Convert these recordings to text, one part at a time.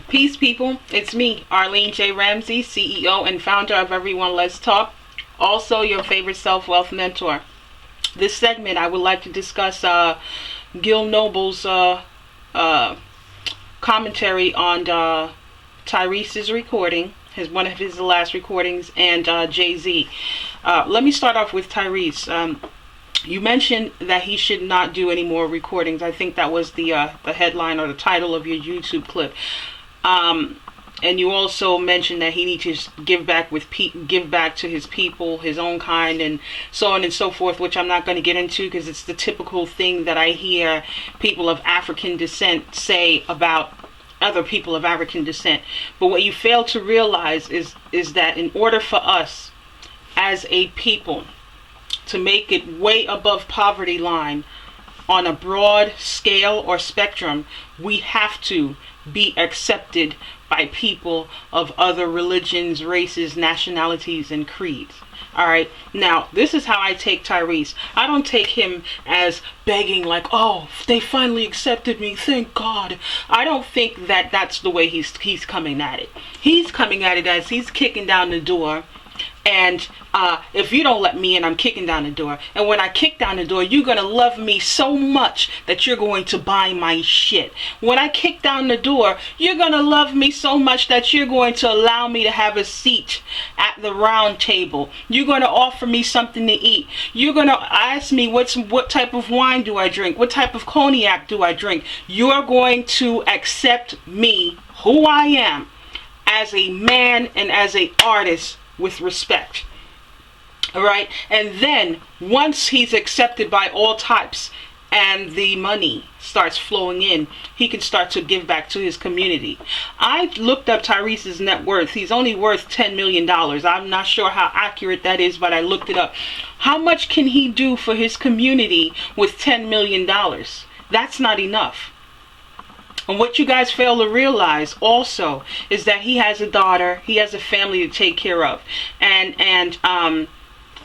Peace, people. It's me, Arlene J. Ramsey, CEO and founder of Everyone Let's Talk. Also, your favorite self-wealth mentor. This segment, I would like to discuss Gil Nobel's commentary on Tyrese's recording, one of his last recordings, and Jay-Z. Let me start off with Tyrese. You mentioned that he should not do any more recordings. I think that was the headline or the title of your YouTube clip. And you also mentioned that he needs to give back to his people, his own kind, and so on and so forth, which I'm not going to get into because it's the typical thing that I hear people of African descent say about other people of African descent. But what you fail to realize is that in order for us as a people to make it way above poverty line on a broad scale or spectrum, we have to be accepted by people of other religions, races, nationalities, and creeds. Alright, now this is how I take Tyrese. I don't take him as begging like, oh, they finally accepted me, thank God. I don't think that that's the way he's coming at it. He's coming at it as he's kicking down the door. And if you don't let me in, I'm kicking down the door. And when I kick down the door, you're going to love me so much that you're going to buy my shit. When I kick down the door, you're going to love me so much that you're going to allow me to have a seat at the round table. You're going to offer me something to eat. You're going to ask me what type of wine do I drink? What type of cognac do I drink? You're going to accept me, who I am, as a man and as an artist, with respect. Alright, and then once he's accepted by all types and the money starts flowing in, he can start to give back to his community. I looked up Tyrese's net worth. He's only worth $10 million. I'm not sure how accurate that is, but I looked it up. How much can he do for his community with $10 million? That's not enough. And what you guys fail to realize also is that he has a daughter, he has a family to take care of. And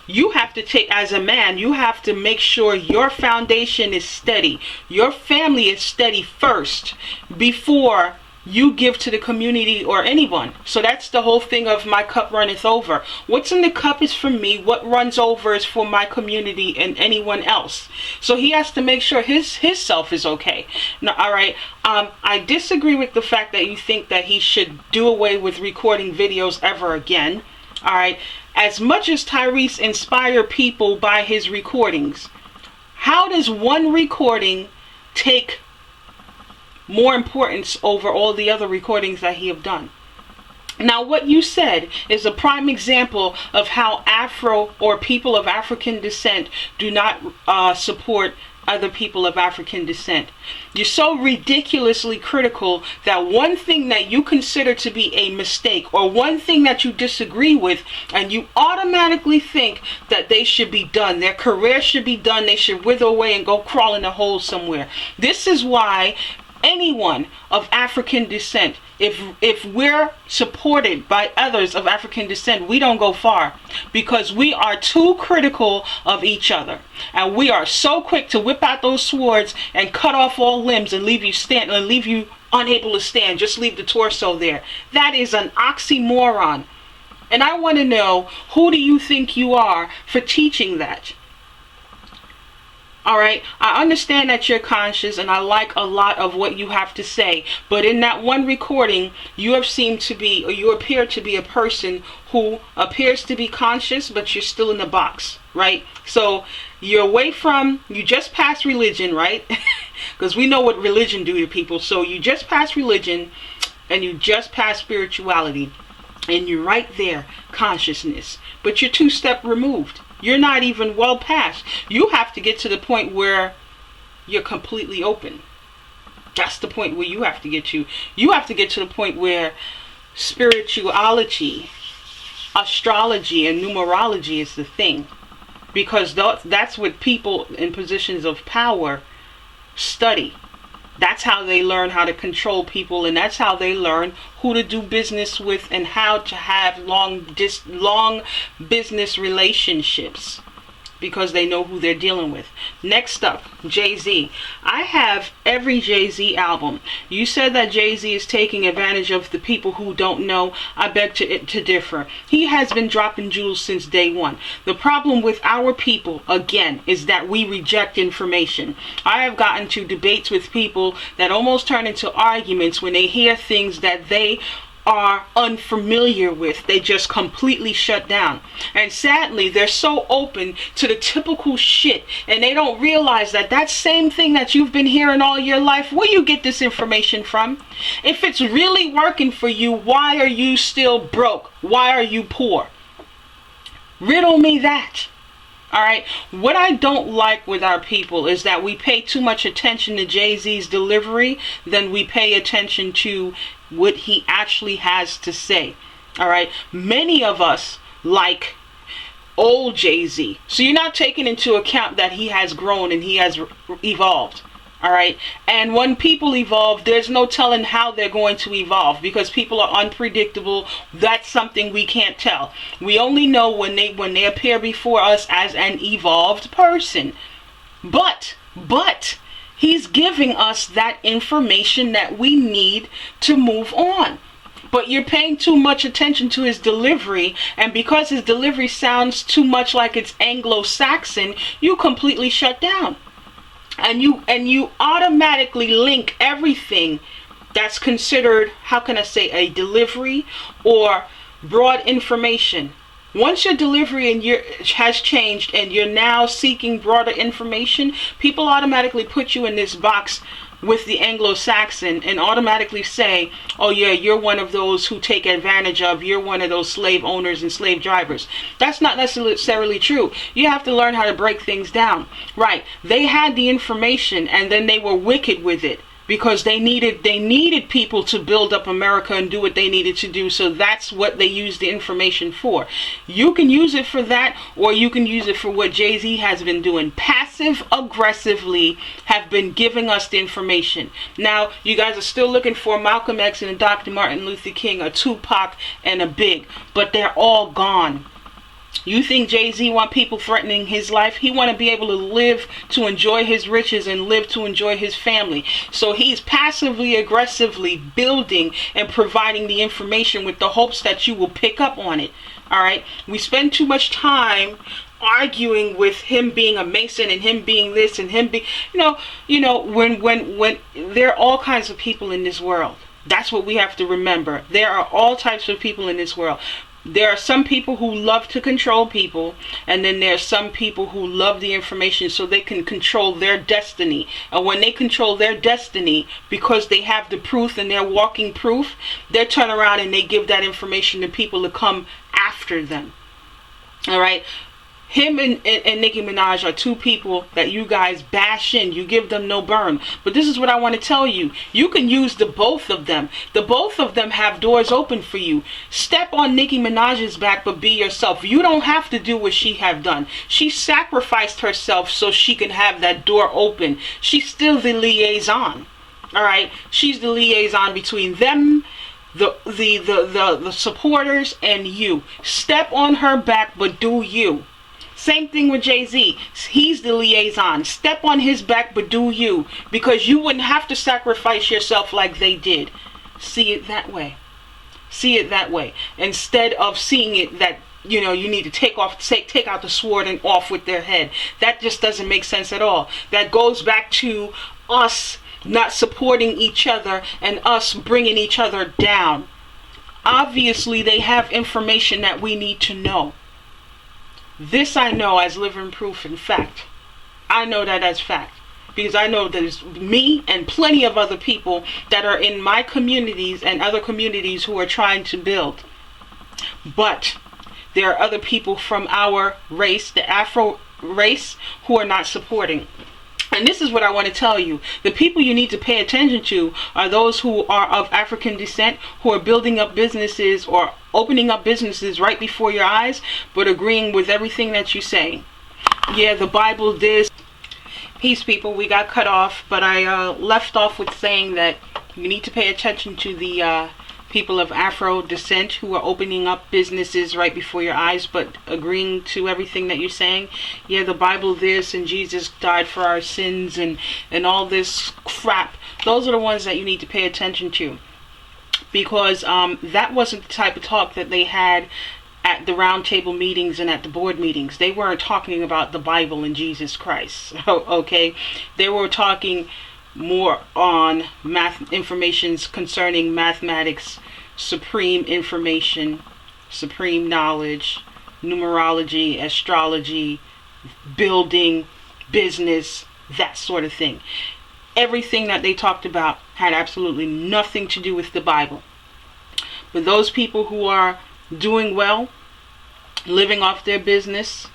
you have to take, as a man, you have to make sure your foundation is steady. Your family is steady first before you give to the community or anyone. So that's the whole thing of my cup runneth over. What's in the cup is for me. What runs over is for my community and anyone else. So he has to make sure his self is okay. Now, all right. I disagree with the fact that you think that he should do away with recording videos ever again. All right. As much as Tyrese inspire people by his recordings, how does one recording take more importance over all the other recordings that he have done? Now, what you said is a prime example of how Afro or people of African descent do not support other people of African descent. You're so ridiculously critical that one thing that you consider to be a mistake or one thing that you disagree with, and you automatically think that they should be done, their career should be done, they should wither away and go crawl in a hole somewhere. This is why anyone of African descent, if we're supported by others of African descent, we don't go far, because we are too critical of each other, and we are so quick to whip out those swords and cut off all limbs and leave you unable to stand, just leave the torso there. That is an oxymoron, and I want to know, who do you think you are for teaching that? Alright, I understand that you're conscious and I like a lot of what you have to say, but in that one recording, you appear to be a person who appears to be conscious, but you're still in the box, right? So you just passed religion, right? Because we know what religion do to people. So you just passed religion and you just passed spirituality, and you're right there, consciousness, but you're 2 steps removed. You're not even well past. You have to get to the point where you're completely open. That's the point where you have to get to. You have to get to the point where spirituality, astrology, and numerology is the thing. Because that's what people in positions of power study. That's how they learn how to control people, and that's how they learn who to do business with and how to have long business relationships. because they know who they're dealing with. Next up, Jay-Z. I have every Jay-Z album. You said that Jay-Z is taking advantage of the people who don't know. I beg to differ. He has been dropping jewels since day one. The problem with our people, again, is that we reject information. I have gotten to debates with people that almost turn into arguments when they hear things that they are unfamiliar with. They just completely shut down. And sadly, they're so open to the typical shit, and they don't realize that that same thing that you've been hearing all your life, where you get this information from? If it's really working for you, why are you still broke? Why are you poor? Riddle me that. Alright, what I don't like with our people is that we pay too much attention to Jay-Z's delivery than we pay attention to what he actually has to say. Alright, many of us like old Jay-Z. So you're not taking into account that he has grown and he has evolved. Alright, and when people evolve, there's no telling how they're going to evolve, because people are unpredictable. That's something we can't tell. We only know when they appear before us as an evolved person. But he's giving us that information that we need to move on. But you're paying too much attention to his delivery, and because his delivery sounds too much like it's Anglo-Saxon, you completely shut down. And you automatically link everything that's considered, how can I say, a delivery or broad information. Once your delivery has changed and you're now seeking broader information, people automatically put you in this box with the Anglo-Saxon and automatically say, oh yeah, you're one of those who take advantage of, you're one of those slave owners and slave drivers. That's not necessarily true. You have to learn how to break things down. Right, they had the information and then they were wicked with it, because they needed people to build up America and do what they needed to do. So that's what they used the information for. You can use it for that, or you can use it for what Jay-Z has been doing. Passive aggressively have been giving us the information. Now, you guys are still looking for Malcolm X and Dr. Martin Luther King, a Tupac and a Big, but they're all gone. You think Jay-Z want people threatening his life? He want to be able to live to enjoy his riches and live to enjoy his family. So he's passively aggressively building and providing the information with the hopes that you will pick up on it. All right. We spend too much time arguing with him being a Mason and him being this and him being, when there are all kinds of people in this world. That's what we have to remember. There are all types of people in this world. There are some people who love to control people, and then there are some people who love the information so they can control their destiny. And when they control their destiny, because they have the proof and they're walking proof, they turn around and they give that information to people to come after them. All right. Him and Nicki Minaj are two people that you guys bash in. You give them no burn. But this is what I want to tell you. You can use the both of them. The both of them have doors open for you. Step on Nicki Minaj's back, but be yourself. You don't have to do what she have done. She sacrificed herself so she can have that door open. She's still the liaison. All right? She's the liaison between them, the supporters, and you. Step on her back, but do you. Same thing with Jay-Z. He's the liaison. Step on his back, but do you. Because you wouldn't have to sacrifice yourself like they did. See it that way. See it that way. Instead of seeing it that, you need to take out the sword and off with their head. That just doesn't make sense at all. That goes back to us not supporting each other and us bringing each other down. Obviously, they have information that we need to know. This I know as living proof and fact. I know that as fact. Because I know there's me and plenty of other people that are in my communities and other communities who are trying to build. But there are other people from our race, the Afro race, who are not supporting. And this is what I want to tell you. The people you need to pay attention to are those who are of African descent, who are building up businesses or opening up businesses right before your eyes, but agreeing with everything that you say. Yeah, the Bible this. Peace, people. We got cut off, but I left off with saying that you need to pay attention to the people of Afro descent who are opening up businesses right before your eyes, but agreeing to everything that you're saying. Yeah, the Bible this, and Jesus died for our sins, and all this crap. Those are the ones that you need to pay attention to, because that wasn't the type of talk that they had at the round table meetings and at the board meetings. They weren't talking about the Bible and Jesus Christ. Okay, they were talking more on informations concerning mathematics, supreme information, supreme knowledge, numerology, astrology, building, business, that sort of thing. Everything that they talked about had absolutely nothing to do with the Bible. But those people who are doing well, living off their business,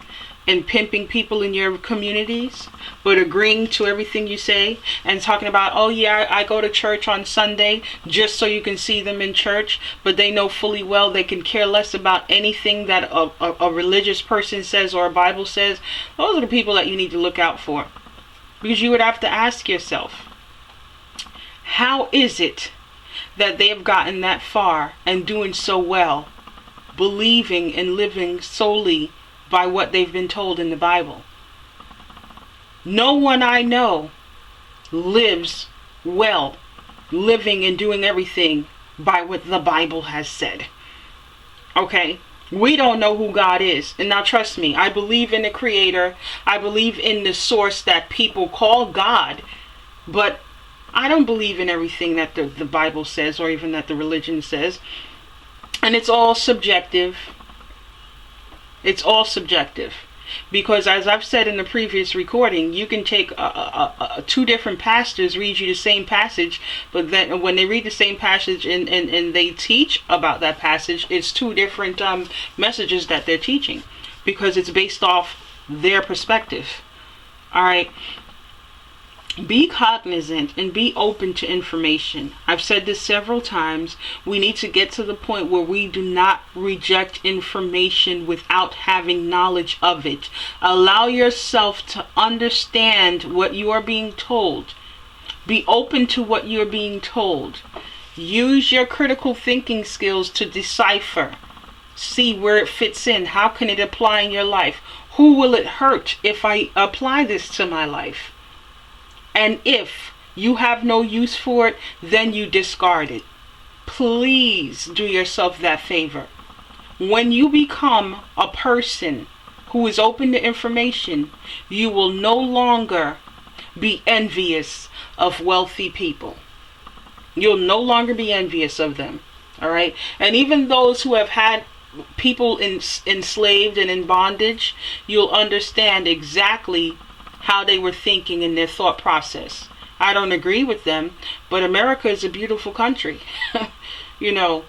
and pimping people in your communities, but agreeing to everything you say and talking about, oh yeah, I go to church on Sunday just so you can see them in church, but they know fully well they can care less about anything that a religious person says or a Bible says. Those are the people that you need to look out for, because you would have to ask yourself, how is it that they have gotten that far and doing so well, believing and living solely by what they've been told in the Bible? No one I know lives well, living and doing everything by what the Bible has said. Okay? We don't know who God is. And now trust me, I believe in the Creator. I believe in the source that people call God. But I don't believe in everything that the Bible says, or even that the religion says. And it's all subjective. It's all subjective. Because as I've said in the previous recording, you can take two different pastors read you the same passage, but then when they read the same passage and they teach about that passage, it's two different messages that they're teaching, because it's based off their perspective. Alright? Be cognizant and be open to information. I've said this several times. We need to get to the point where we do not reject information without having knowledge of it. Allow yourself to understand what you are being told. Be open to what you're being told. Use your critical thinking skills to decipher. See where it fits in. How can it apply in your life? Who will it hurt if I apply this to my life? And if you have no use for it, then you discard it. Please do yourself that favor. When you become a person who is open to information, you will no longer be envious of wealthy people. You'll no longer be envious of them. All right? And even those who have had people enslaved and in bondage, you'll understand exactly how they were thinking in their thought process. I don't agree with them, but America is a beautiful country. You know,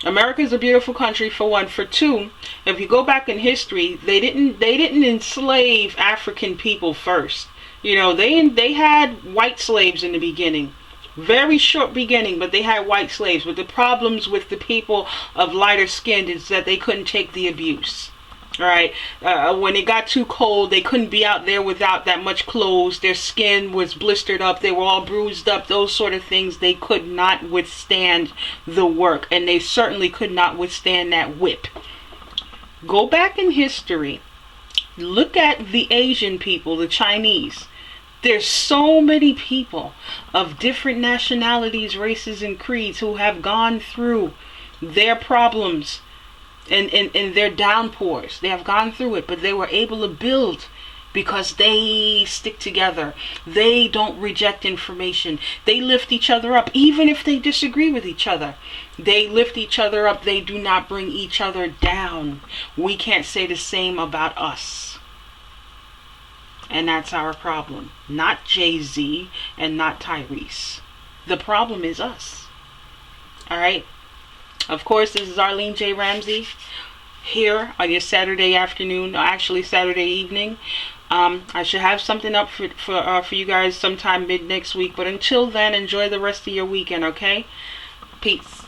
America is a beautiful country, for one. For two, if you go back in history, they didn't enslave African people first. You know, they had white slaves in the beginning. Very short beginning, but they had white slaves. But the problems with the people of lighter skin is that they couldn't take the abuse. Right, when it got too cold, they couldn't be out there without that much clothes. Their skin was blistered up. They were all bruised up. Those sort of things. They could not withstand the work, and they certainly could not withstand that whip. Go back in history. Look at the Asian people, the Chinese. There's so many people of different nationalities, races, and creeds who have gone through their problems and their downpours. They have gone through it, but they were able to build because they stick together. They don't reject information. They lift each other up, even if they disagree with each other. They lift each other up. They do not bring each other down. We can't say the same about us. And that's our problem. Not Jay-Z and not Tyrese. The problem is us. Alright? Of course, this is Arlene J. Ramsey here on your Saturday afternoon, or actually Saturday evening. I should have something up for you guys sometime mid next week. But until then, enjoy the rest of your weekend, okay? Peace.